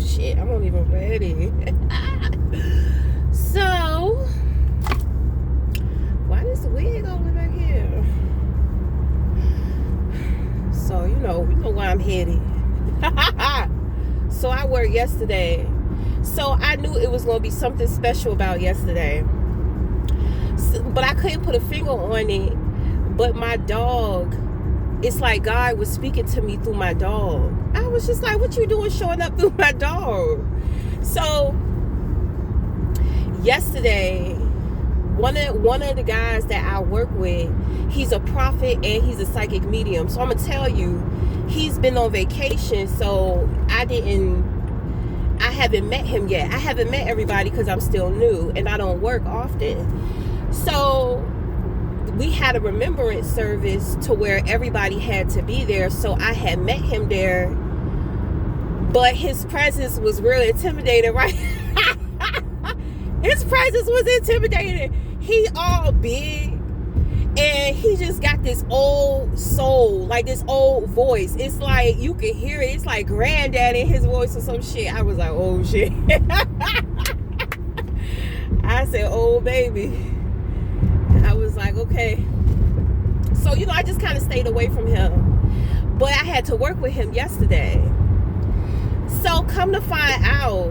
shit, I'm not even ready. So, why this wig over back here? So, you know where I'm headed. So, I worked yesterday. So, I knew it was going to be something special about yesterday. So, but I couldn't put a finger on it. But my dog, it's like God was speaking to me through my dog. I was just like, what you doing showing up through my dog? So, yesterday, one of the guys that I work with, he's a prophet and he's a psychic medium. So I'm gonna tell you, he's been on vacation, so I haven't met him yet. I haven't met everybody because I'm still new and I don't work often. So we had a remembrance service to where everybody had to be there. So I had met him there, but his presence was really intimidating, right? His presence was intimidating. He all big, and he just got this old soul, like this old voice. It's like you can hear it. It's like granddad in his voice or some shit. I was like, oh shit. I said, oh baby. I was like, okay. So, I just kind of stayed away from him. But I had to work with him yesterday. So come to find out,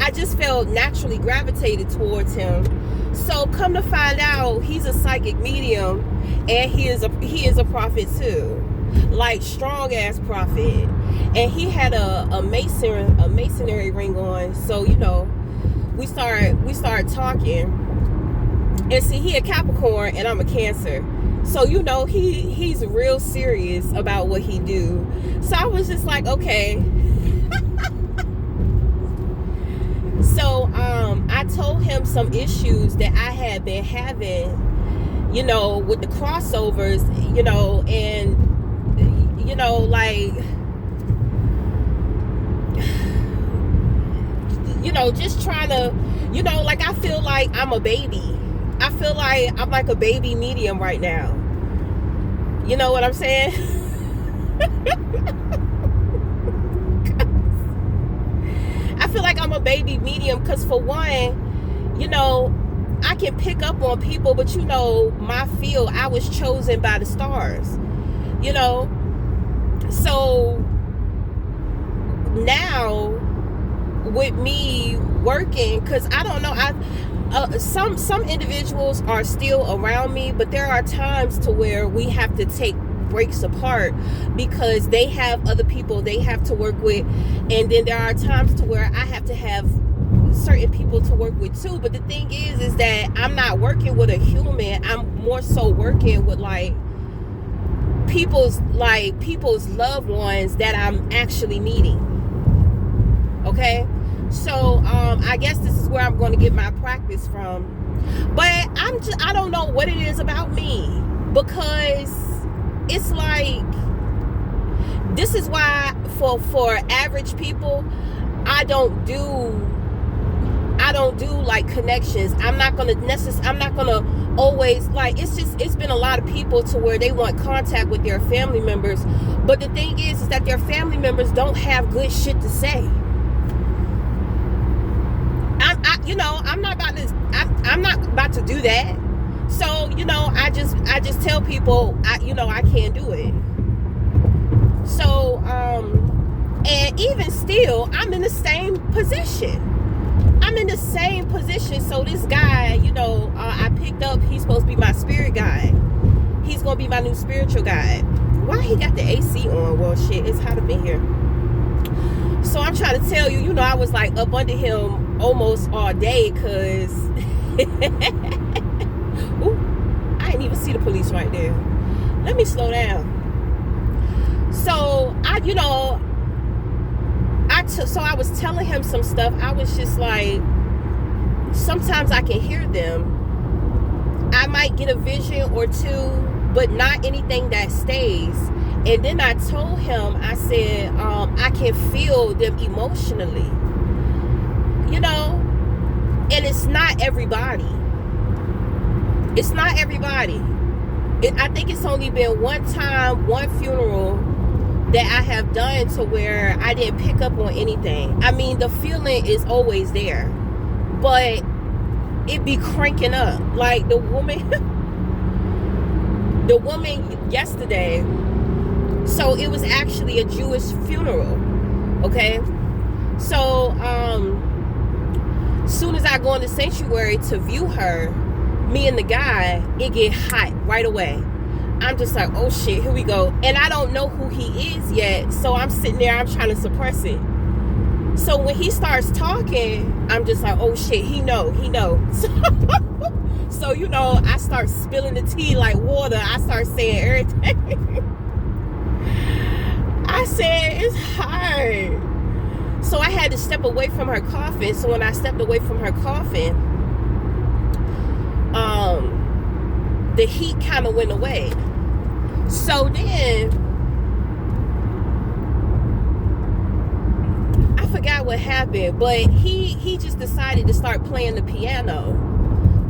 I just felt naturally gravitated towards him. So come to find out, he's a psychic medium, and he is a prophet too, like strong ass prophet. And he had a masonry ring on. So we started talking, and see, he a Capricorn and I'm a Cancer. So he's real serious about what he do. So I was just like, okay. So I told him some issues that I had been having, with the crossovers, and just trying to, like, I feel like I'm a baby. I feel like I'm like a baby medium right now. You know what I'm saying? I feel like I'm a baby medium because, for one, I can pick up on people, but my field, I was chosen by the stars, So now with me working, because I don't know, some individuals are still around me, but there are times to where we have to take breaks apart because they have other people they have to work with, and then there are times to where I have to have certain people to work with too. But the thing is that I'm not working with a human. I'm more so working with people's loved ones that I'm actually meeting. Okay, so I guess this is where I'm going to get my practice from. But I don't know what it is about me, because it's like, this is why for average people, I don't do like connections. I'm not gonna always, like, it's been a lot of people to where they want contact with their family members, but the thing is that their family members don't have good shit to say. I'm not about to do that. So, I just tell people, I can't do it. So, and even still, I'm in the same position. So this guy, I picked up, he's supposed to be my spirit guide. He's going to be my new spiritual guide. Why he got the AC on? Well, shit, it's hot up in here. So I'm trying to tell you, I was like up under him almost all day, because ooh, I didn't even see the police right there. Let me slow down. So I was telling him some stuff. I was just like, sometimes I can hear them. I might get a vision or two, but not anything that stays. And then I told him, I said, I can feel them emotionally, and it's not everybody. I think it's only been one time, one funeral that I have done to where I didn't pick up on anything. I mean, the feeling is always there, but it be cranking up. Like the woman, the woman yesterday. So it was actually a Jewish funeral. Okay. So, soon as I go in the sanctuary to view her, me and the guy, it get hot right away. I'm just like, oh shit, here we go. And I don't know who he is yet. So I'm sitting there, I'm trying to suppress it. So when he starts talking, I'm just like, oh shit, he know. So, you know, I start spilling the tea like water. I start saying everything. I said, it's hard. So I had to step away from her coffin. So when I stepped away from her coffin, the heat kind of went away. So then I forgot what happened, but he just decided to start playing the piano.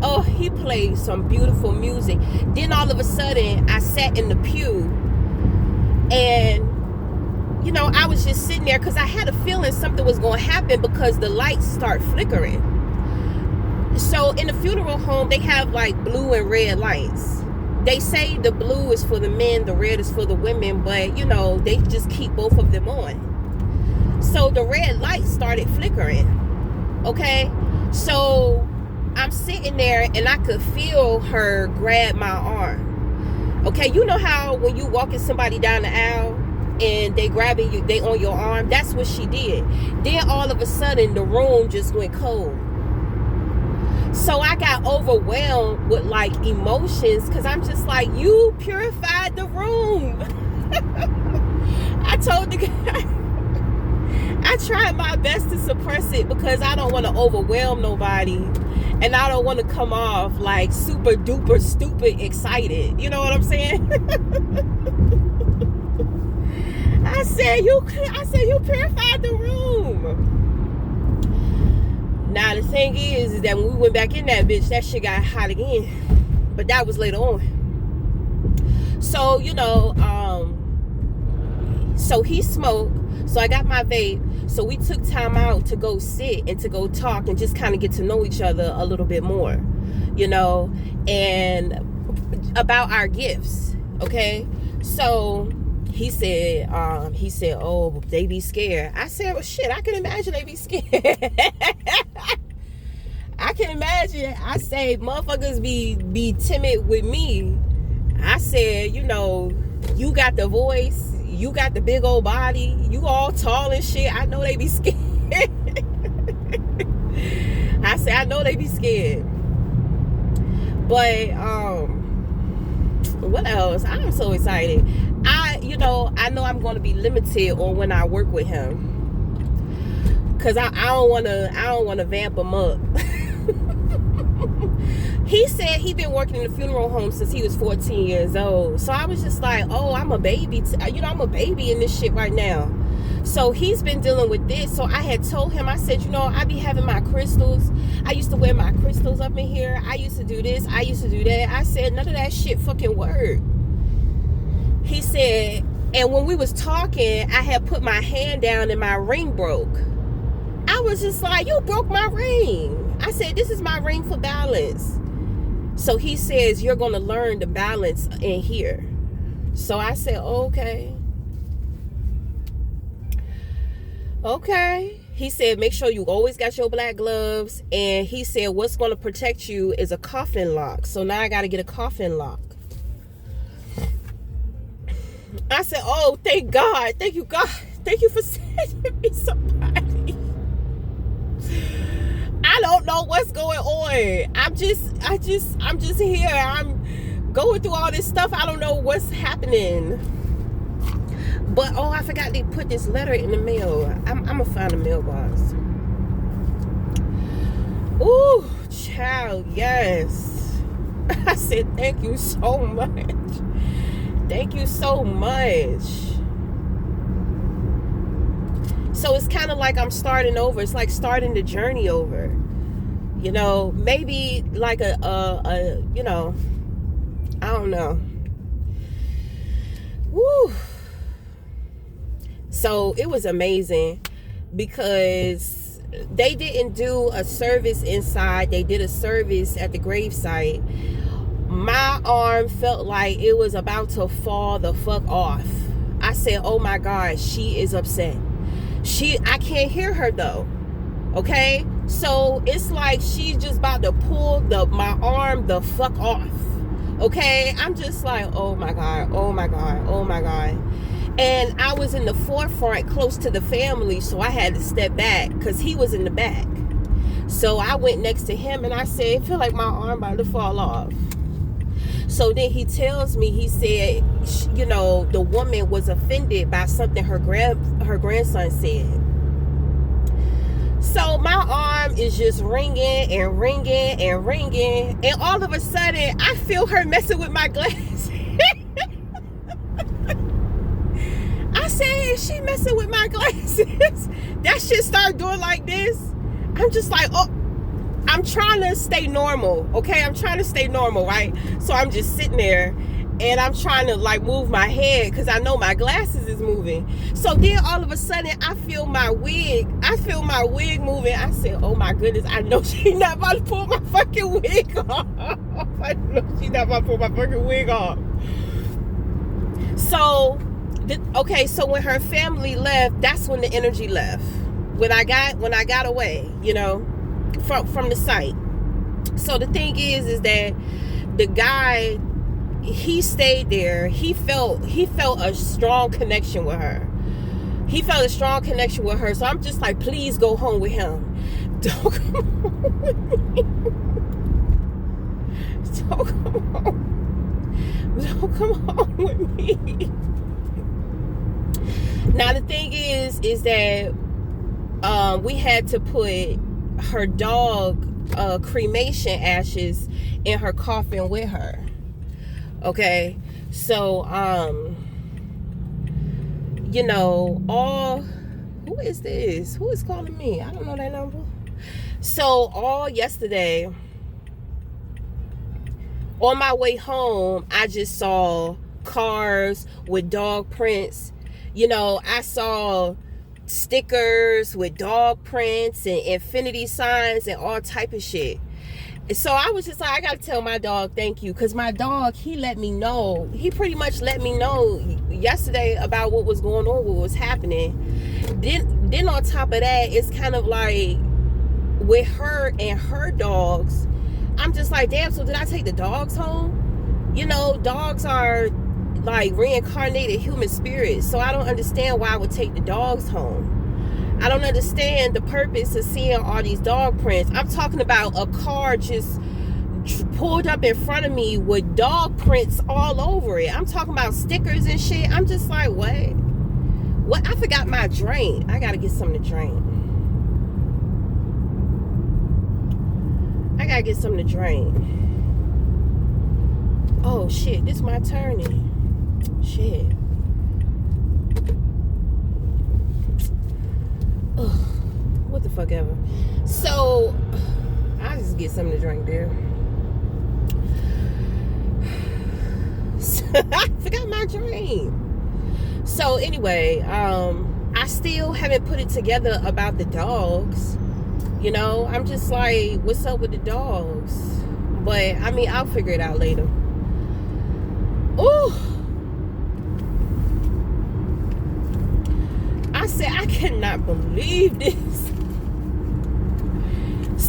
Oh, he played some beautiful music. Then all of a sudden I sat in the pew, and you know, I was just sitting there because I had a feeling something was going to happen because the lights start flickering. So in the funeral home, they have like blue and red lights. They say the blue is for the men, the red is for the women, but you know, they just keep both of them on. So the red light started flickering. Okay. So I'm sitting there and I could feel her grab my arm. Okay. You know how when you walking somebody down the aisle and they grabbing you, they on your arm? That's what she did. Then all of a sudden the room just went cold. So I got overwhelmed with like emotions because I'm just like, you purified the room. I told the guy, I tried my best to suppress it because I don't want to overwhelm nobody, and I don't want to come off like super duper stupid excited. You know what I'm saying? I said you purified the room. Now the thing is that when we went back in that bitch, that shit got hot again. But that was later on. So, you know, so he smoked. So I got my vape. So we took time out to go sit and to go talk and just kind of get to know each other a little bit more, you know, and about our gifts. Okay. So he said, oh, they be scared. I said, well, shit, I can imagine they be scared. I can imagine. I say, motherfuckers be timid with me. I said, you know, you got the voice, you got the big old body, you all tall and shit. I know they be scared. I said, I know they be scared. But, what else? I'm so excited. I know I'm going to be limited on when I work with him, because I don't want to vamp him up. He said he been working in the funeral home since he was 14 years old. So I was just like, oh, I'm a baby. I'm a baby in this shit right now. So he's been dealing with this. So I had told him, I said, I be having my crystals. I used to wear my crystals up in here. I used to do this. I used to do that. I said, none of that shit fucking worked. He said, and when we was talking, I had put my hand down and my ring broke. I was just like, you broke my ring. I said, this is my ring for balance. So he says, you're going to learn the balance in here. So I said, okay. Okay. He said, make sure you always got your black gloves. And he said, what's going to protect you is a coffin lock. So now I got to get a coffin lock. I said, oh, thank God. Thank you, God. Thank you for sending me somebody. I don't know what's going on. I'm just here. I'm going through all this stuff. I don't know what's happening. But, oh, I forgot they put this letter in the mail. I'm going to find a mailbox. Ooh, child, yes. I said, thank you so much. Thank you so much. So it's kind of like I'm starting over. It's like starting the journey over. Maybe like I don't know. Woo. So it was amazing because they didn't do a service inside. They did a service at the gravesite. My arm felt like it was about to fall the fuck off. I said, oh my God, she is upset. I can't hear her though. Okay? So it's like she's just about to pull my arm the fuck off. Okay? I'm just like, oh my God, oh my God, oh my God. And I was in the forefront close to the family, so I had to step back because he was in the back. So I went next to him and I said, I feel like my arm about to fall off. So then he tells me, he said, you know, the woman was offended by something her grandson said. So my arm is just ringing and ringing and ringing. And all of a sudden, I feel her messing with my glasses. I said, is she messing with my glasses? That shit started doing like this. I'm just like, oh, I'm trying to stay normal. Okay, I'm trying to stay normal, right? So I'm just sitting there. And I'm trying to like move my head because I know my glasses is moving. So then all of a sudden I feel my wig moving. I said, oh my goodness, I know she's not about to pull my fucking wig off. I know she's not about to pull my fucking wig off. So, okay, so when her family left, that's when the energy left. When I got away, you know, from the site. So the thing is that the guy, he stayed there. He felt a strong connection with her. So I'm just like, please go home with him. Don't come home with me. Don't come home with me. Now the thing is that we had to put her dog cremation ashes in her coffin with her. Okay, so you know, who is this? Who is calling me? I don't know that number. So all yesterday on my way home, I just saw cars with dog prints. You know, I saw stickers with dog prints and infinity signs and all type of shit. So I was just like, I gotta tell my dog thank you, because my dog, he pretty much let me know yesterday about what was going on, what was happening. Then on top of that, it's kind of like with her and her dogs, I'm just like, damn, so did I take the dogs home? You know, dogs are like reincarnated human spirits, so I don't understand why I would take the dogs home. I don't understand the purpose of seeing all these dog prints. I'm talking about a car just pulled up in front of me with dog prints all over it. I'm talking about stickers and shit. I'm just like, what? I forgot my drink. I gotta get something to drink. Oh shit, this is my turning. Shit. Ugh, what the fuck ever. So I just get something to drink there. I forgot my drink. So anyway, I still haven't put it together about the dogs. You know, I'm just like, what's up with the dogs? But I mean, I'll figure it out later. Ooh. I said, I cannot believe this.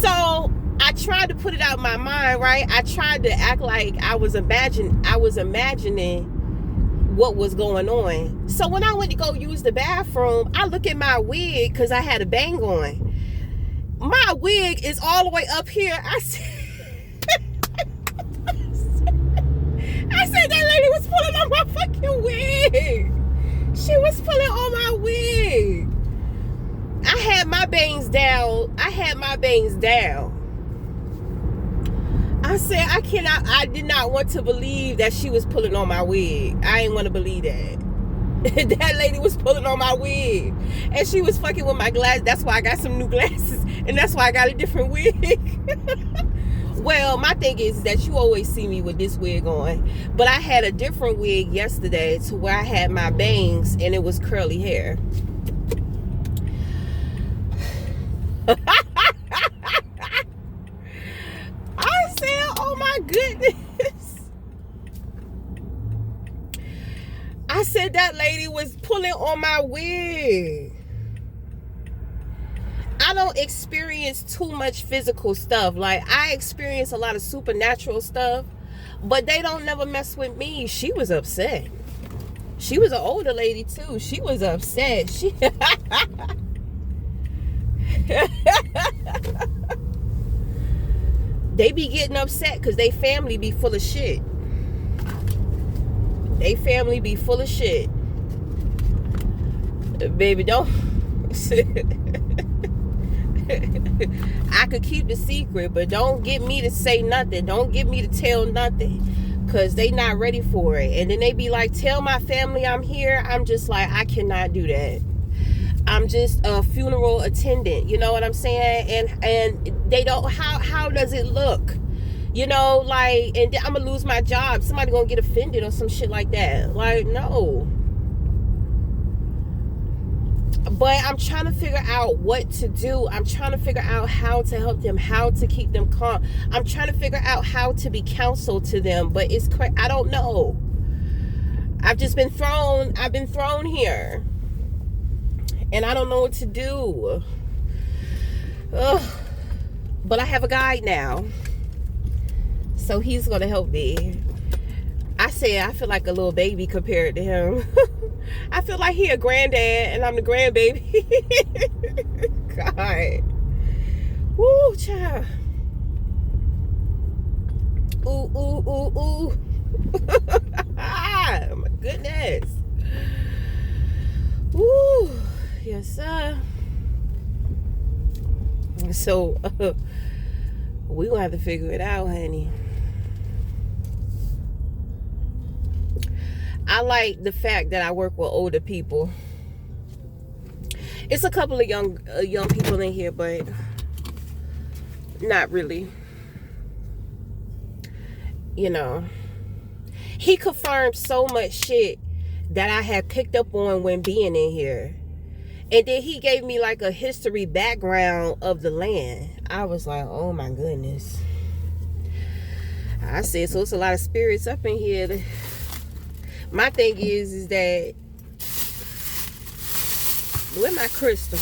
So I tried to put it out of my mind, right? I tried to act like I was imagining what was going on. So when I went to go use the bathroom, I look at my wig because I had a bang on. My wig is all the way up here. I said that lady was pulling on my fucking wig. She was pulling on my wig. I had my bangs down. I said, I did not want to believe that she was pulling on my wig. I didn't want to believe that. That lady was pulling on my wig. And she was fucking with my glasses. That's why I got some new glasses. And that's why I got a different wig. Well, my thing is that you always see me with this wig on, but I had a different wig yesterday to where I had my bangs and it was curly hair. I said, oh my goodness. I said that lady was pulling on my wig. I don't experience too much physical stuff. Like, I experience a lot of supernatural stuff, but they don't never mess with me. She was upset. She was an older lady too. She was upset. She they be getting upset because they family be full of shit. They family be full of shit. Baby, don't. I could keep the secret, but don't get me to say nothing. Don't get me to tell nothing, because they not ready for it. And then they be like, tell my family I'm here. I'm just like, I cannot do that. I'm just a funeral attendant, you know what I'm saying? And they don't, how does it look? You know, like, and I'm gonna lose my job. Somebody gonna get offended or some shit like that. Like, no. But I'm trying to figure out what to do. I'm trying to figure out how to help them, how to keep them calm. I'm trying to figure out how to be counsel to them, but it's crazy. I don't know. I've been thrown here. And I don't know what to do. Ugh. But I have a guide now. So he's going to help me. I said I feel like a little baby compared to him. I feel like he a granddad and I'm the grandbaby. God. Woo, child. Ooh, ooh, ooh, ooh. Oh, my goodness. Woo. Yes, sir. So, we're going to have to figure it out, honey. I like the fact that I work with older people. It's a couple of young people in here, but not really. You know. He confirmed so much shit that I had picked up on when being in here. And then he gave me like a history background of the land. I was like, oh my goodness. I said, so it's a lot of spirits up in here. My thing is that, where my crystal?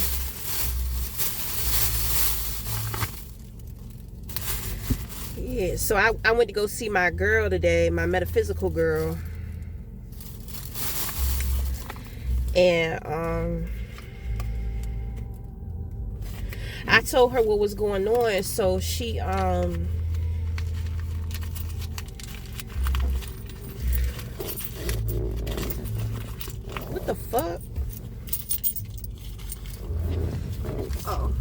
Yeah, so I went to go see my girl today, my metaphysical girl. And I told her what was going on, so she what the fuck? Oh.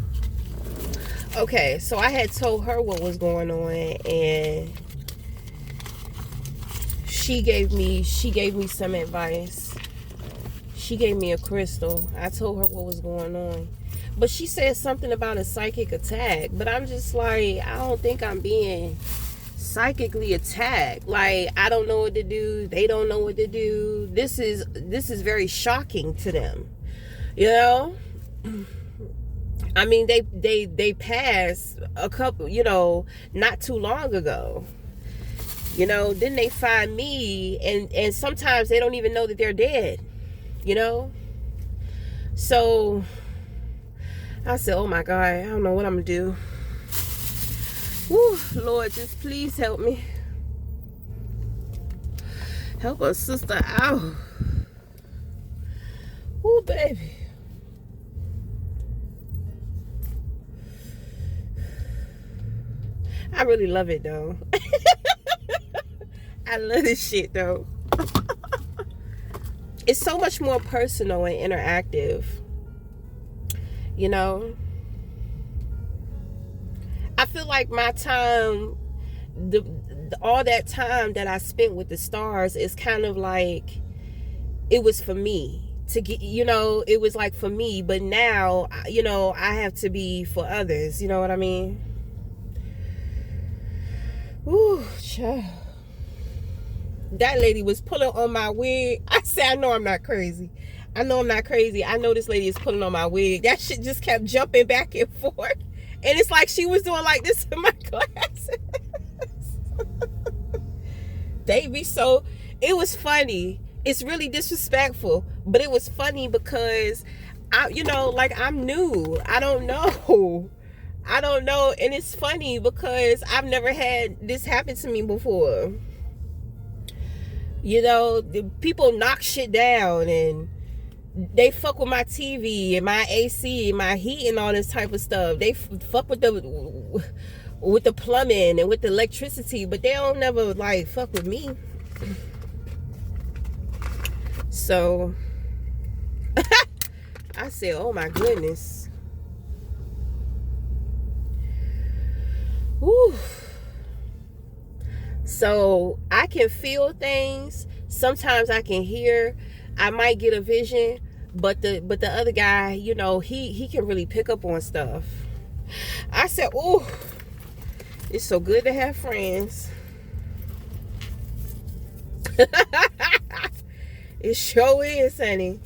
Okay, so I had told her what was going on, and she gave me some advice. She gave me a crystal. I told her what was going on. But she said something about a psychic attack. But I'm just like, I don't think I'm being psychically attacked. Like, I don't know what to do. They don't know what to do. This is very shocking to them. You know? I mean, they passed a couple, you know, not too long ago. You know, then they find me, and sometimes they don't even know that they're dead. You know? So I said, oh my God, I don't know what I'm gonna do. Woo, Lord, just please help me. Help a sister out. Woo, baby. I really love it though. I love this shit though. It's so much more personal and interactive. You know? I feel like my time, all that time that I spent with the stars is kind of like, it was for me. To get, you know, it was like for me. But now, you know, I have to be for others. You know what I mean? Ooh, child. That lady was pulling on my wig. I said, I know I'm not crazy. I know I'm not crazy. I know this lady is pulling on my wig. That shit just kept jumping back and forth. And it's like she was doing like this in my glasses. They be so, it was funny. It's really disrespectful, but it was funny because I'm new. I don't know. And it's funny because I've never had this happen to me before. The people knock shit down and they fuck with my TV and my AC and my heat and all this type of stuff. They fuck with the plumbing and with the electricity, but they don't never like fuck with me. So I said, oh my goodness. Whew. So I can feel things. Sometimes I can hear. I might get a vision, but the other guy, he can really pick up on stuff. I said, oh, it's so good to have friends. It sure is, honey.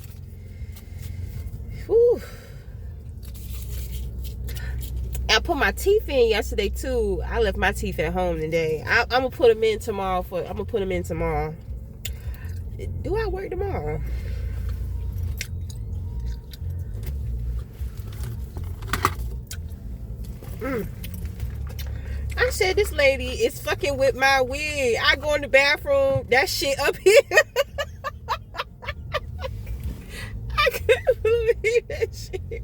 Whew. I put my teeth in yesterday too. I left my teeth at home today. I'm gonna put them in tomorrow. Do I work tomorrow? I said this lady is fucking with my wig. I go in the bathroom, that shit up here. I couldn't believe that shit.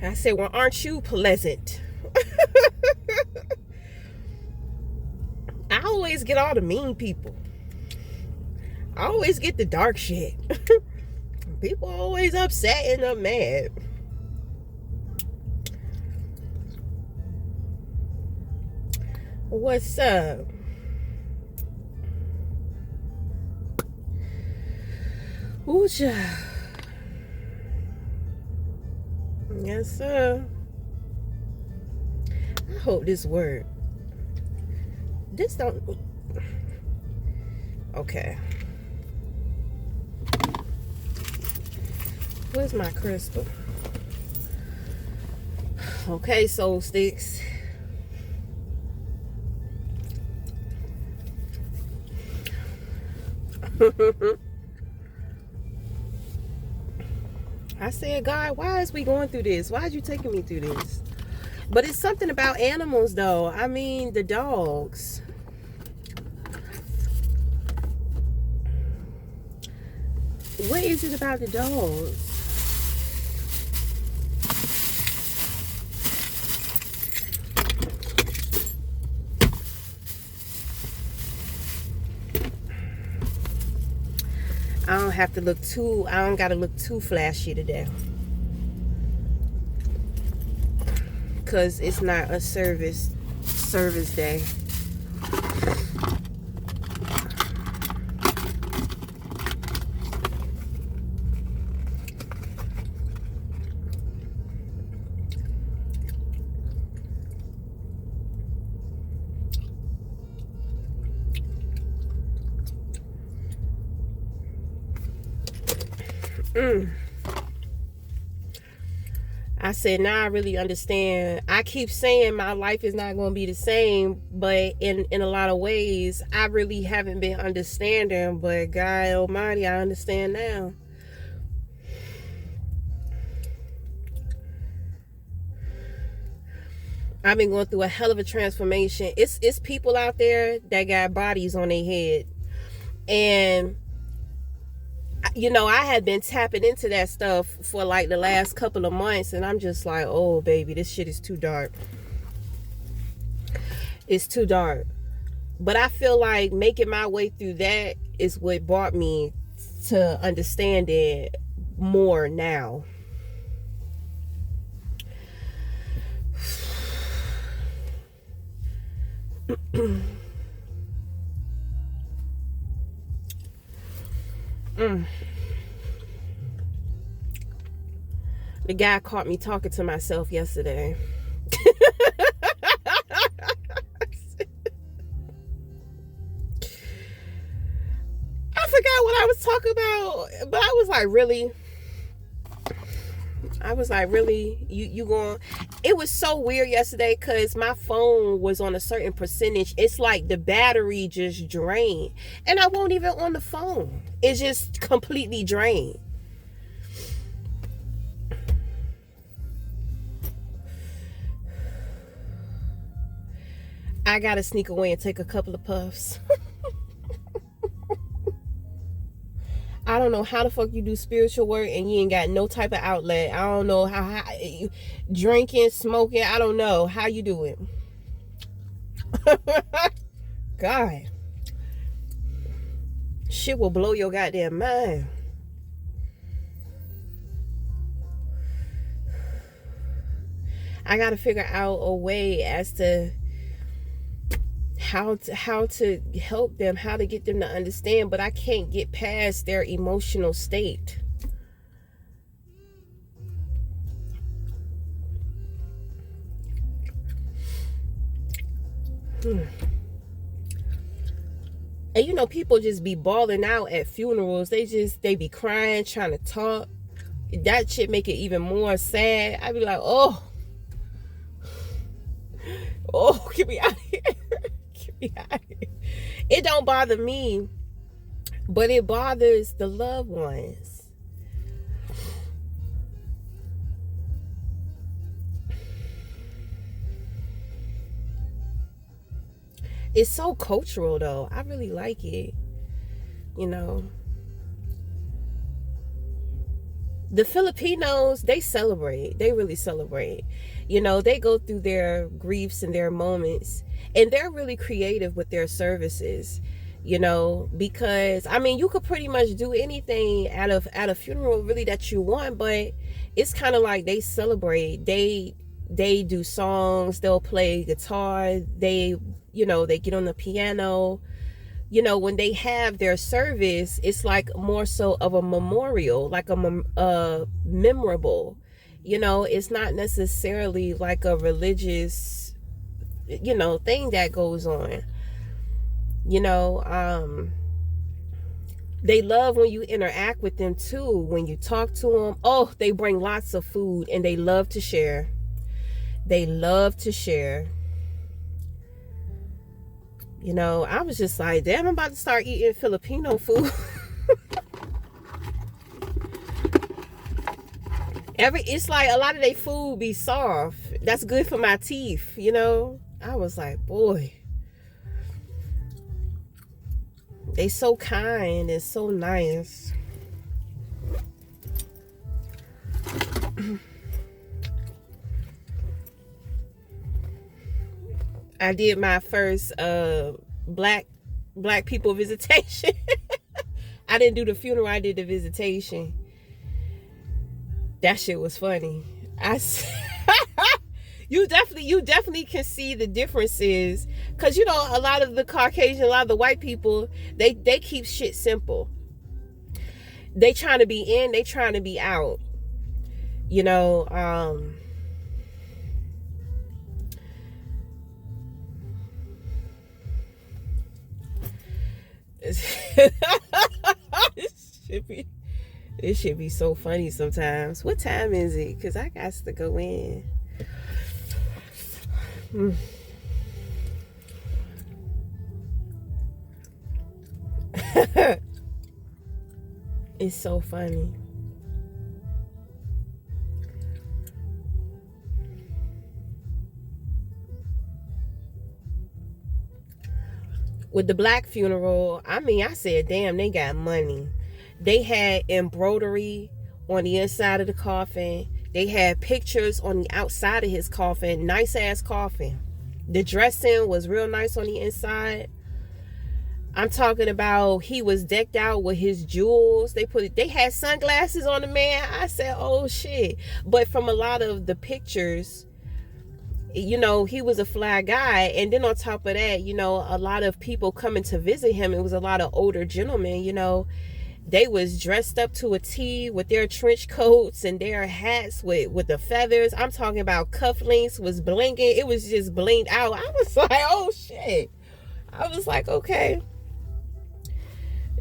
I said, well, aren't you pleasant? I always get all the mean people. I always get the dark shit. People are always upset and I'm mad. What's up? Ooh, child. Yes, sir. I hope this works. This don't. Okay. Where's my crystal? Okay, soul sticks. I said, God, why is we going through this? Why are you taking me through this? But it's something about animals, though. I mean, the dogs. What is it about the dogs? I don't gotta look too flashy today. Cause it's not a service day. I said, now I really understand. I keep saying my life is not going to be the same, but in a lot of ways, I really haven't been understanding. But God Almighty, I understand now. I've been going through a hell of a transformation. It's people out there that got bodies on their head, and I had been tapping into that stuff for like the last couple of months, and I'm just like, oh baby, this shit is too dark. It's too dark. But I feel like making my way through that is what brought me to understand it more now. The guy caught me talking to myself yesterday. what I was talking about. But I was like, really? I was like, really? You going? It was so weird yesterday because my phone was on a certain percentage. It's like the battery just drained. And I won't even on the phone. It's just completely drained. I gotta sneak away and take a couple of puffs. I don't know how the fuck you do spiritual work and you ain't got no type of outlet. I don't know how drinking, smoking, I don't know how you do it. God. Shit will blow your goddamn mind. I gotta figure out a way as to how to help them, how to get them to understand, but I can't get past their emotional state. And you know, people just be bawling out at funerals. They be crying, trying to talk. That shit make it even more sad. I be like, oh, get me out of here. It don't bother me, but it bothers the loved ones. It's so cultural though. I really like it. You know, the Filipinos, they celebrate. They really celebrate. You know, they go through their griefs and their moments, and they're really creative with their services, you know, because I mean, you could pretty much do anything at a funeral really that you want, but it's kind of like they celebrate. They do songs, they'll play guitar, they get on the piano. You know, when they have their service, it's like more so of a memorial, like a memorable. You know, it's not necessarily like a religious, thing that goes on. You know, they love when you interact with them too, when you talk to them. Oh, they bring lots of food and they love to share. They love to share. You know, I was just like, damn, I'm about to start eating Filipino food. It's like a lot of their food be soft. That's good for my teeth, you know. I was like, boy, they so kind and so nice. I did my first black people visitation. I didn't do the funeral, I did the visitation. That shit was funny. You definitely can see the differences, because you know, a lot of the Caucasian, a lot of the white people, they keep shit simple. They trying to be in, they trying to be out. You know, it should be so funny sometimes. What time is it? Because I got to go in. It's so funny. With the black funeral, I mean, I said, damn, they got money. They had embroidery on the inside of the coffin. They had pictures on the outside of his coffin. Nice ass coffin. The dressing was real nice on the inside. I'm talking about, he was decked out with his jewels. They had sunglasses on the man. I said, oh shit. But from a lot of the pictures, you know, he was a fly guy. And then on top of that, you know, a lot of people coming to visit him, it was a lot of older gentlemen, you know. They was dressed up to a T with their trench coats and their hats with the feathers. I'm talking about cufflinks was blinking. It was just blinked out. I was like, oh shit. I was like, okay.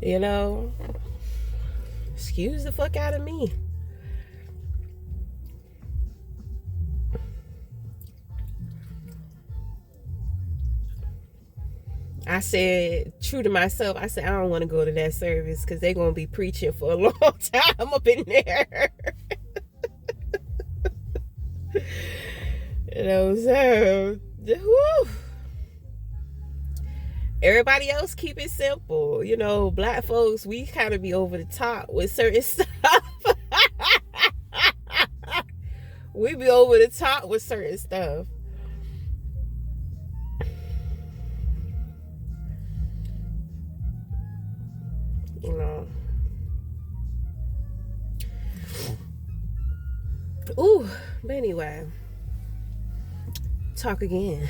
You know, excuse the fuck out of me. I said, true to myself, I said, I don't want to go to that service because they're going to be preaching for a long time up in there. You know, so, whew. Everybody else keep it simple. You know, black folks, we kind of be over the top with certain stuff. We be over the top with certain stuff. You know. Ooh, but anyway, talk again.